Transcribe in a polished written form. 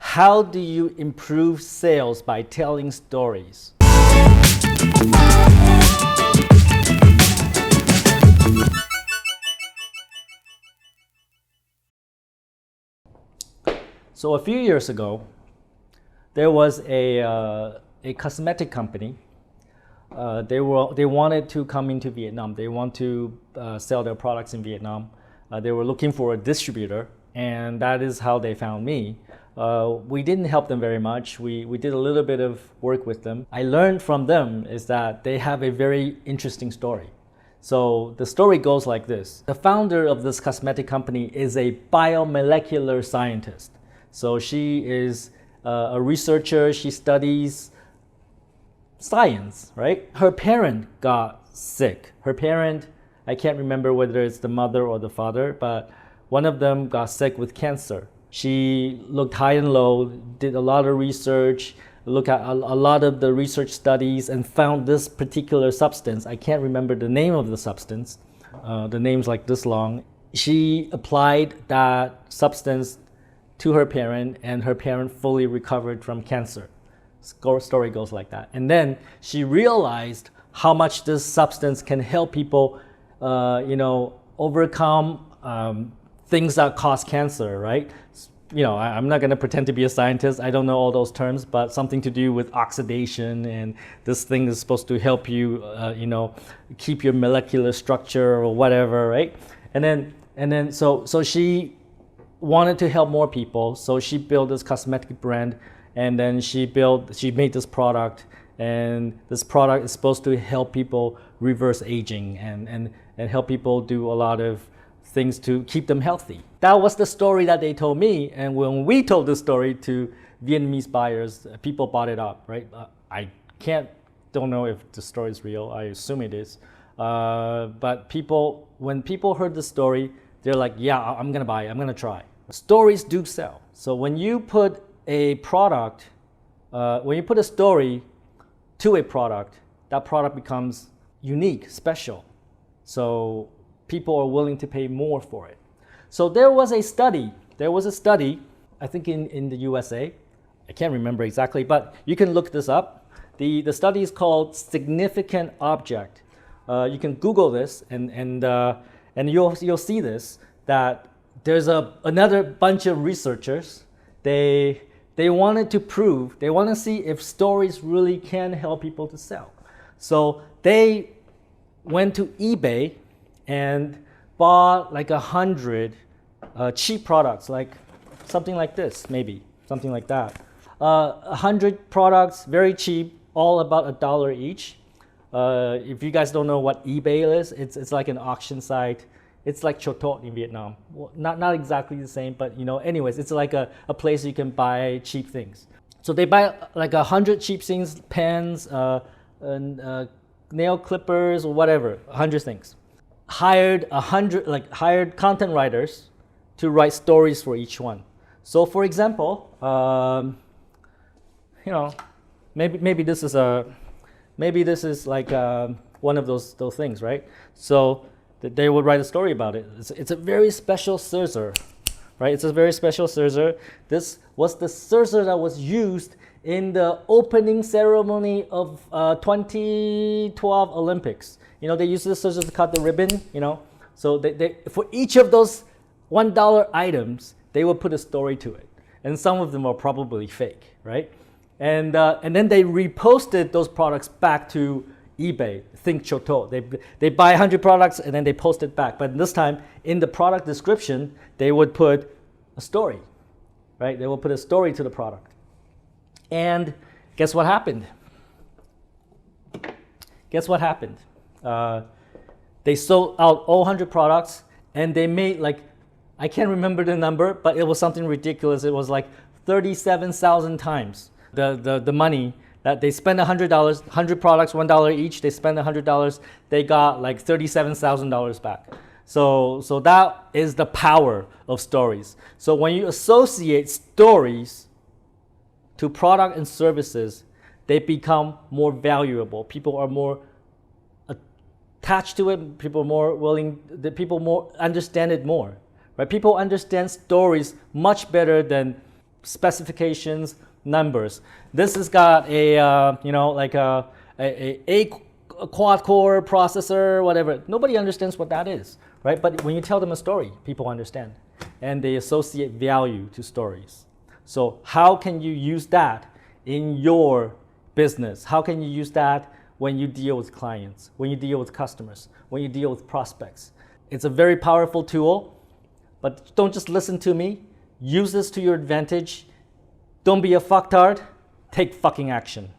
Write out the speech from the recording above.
How do you improve sales by telling stories? So a few years ago, there was a cosmetic company. They wanted to come into Vietnam. They want to sell their products in Vietnam. They were looking for a distributor, and that is how they found me. We didn't help them very much. We did a little bit of work with them. I learned from them is that they have a very interesting story. So the story goes like this. The founder of this cosmetic company is a biomolecular scientist. So she is a researcher. She studies science, right? Her parent got sick. Her parent, I can't remember whether it's the mother or the father, but one of them got sick with cancer. She looked high and low, did a lot of research, looked at a lot of the research studies and found this particular substance. I can't remember the name of the substance. The name's like this long. She applied that substance to her parent, and her parent fully recovered from cancer. Story goes like that. And then she realized how much this substance can help people, overcome things that cause cancer, right? I'm not going to pretend to be a scientist. I don't know all those terms, but something to do with oxidation, and this thing is supposed to help you, keep your molecular structure or whatever, right? And then, so she wanted to help more people, so she built this cosmetic brand, and then she made this product, and this product is supposed to help people reverse aging and help people do a lot of things to keep them healthy. That was the story that they told me, and when we told the story to Vietnamese buyers, people bought it up, right? Don't know if the story is real. I assume it is. But when people heard the story, they're like, yeah, I'm gonna buy it, I'm gonna try. Stories do sell. So when you put a product, when you put a story to a product, that product becomes unique, special. So people are willing to pay more for it. So there was a study, I think in the USA, I can't remember exactly, but you can look this up. The study is called Significant Object. You can Google this, and you'll see this, that there's another bunch of researchers. They wanted to see if stories really can help people to sell. So they went to eBay and bought like 100 cheap products, like something like this, maybe something like that. 100 products, very cheap, all about $1 each. If you guys don't know what eBay is, it's like an auction site. It's like Cho Tot in Vietnam. Well, not exactly the same, but anyways, it's like a place you can buy cheap things. So they buy like 100 cheap things, pens, nail clippers, or whatever, 100 things. Hired content writers to write stories for each one. So for example, maybe this is like one of those things, right? So they would write a story about it. It's a very special scissor, right? It's a very special scissor. This was the scissor that was used in the opening ceremony of 2012 Olympics. They used this scissors to cut the ribbon, So they for each of those $1 items, they would put a story to it. And some of them are probably fake, right? And then they reposted those products back to eBay. Think Cho Tot. They buy 100 products and then they post it back. But this time, in the product description, they would put a story, right? They will put a story to the product. And guess what happened? They sold out all 100 products, and they made I can't remember the number, but it was something ridiculous. It was like 37,000 times the money that they spent $100, 100 products, $1 each. They spent $100. They got like $37,000 back. So that is the power of stories. So when you associate stories to product and services, they become more valuable. People are more attached to it. People are more willing. People more understand it more. Right? People understand stories much better than specifications, numbers. This has got a a quad core processor, whatever. Nobody understands what that is, right? But when you tell them a story, people understand, and they associate value to stories. So how can you use that in your business? How can you use that when you deal with clients, when you deal with customers, when you deal with prospects? It's a very powerful tool, but don't just listen to me. Use this to your advantage. Don't be a fucktard. Take fucking action.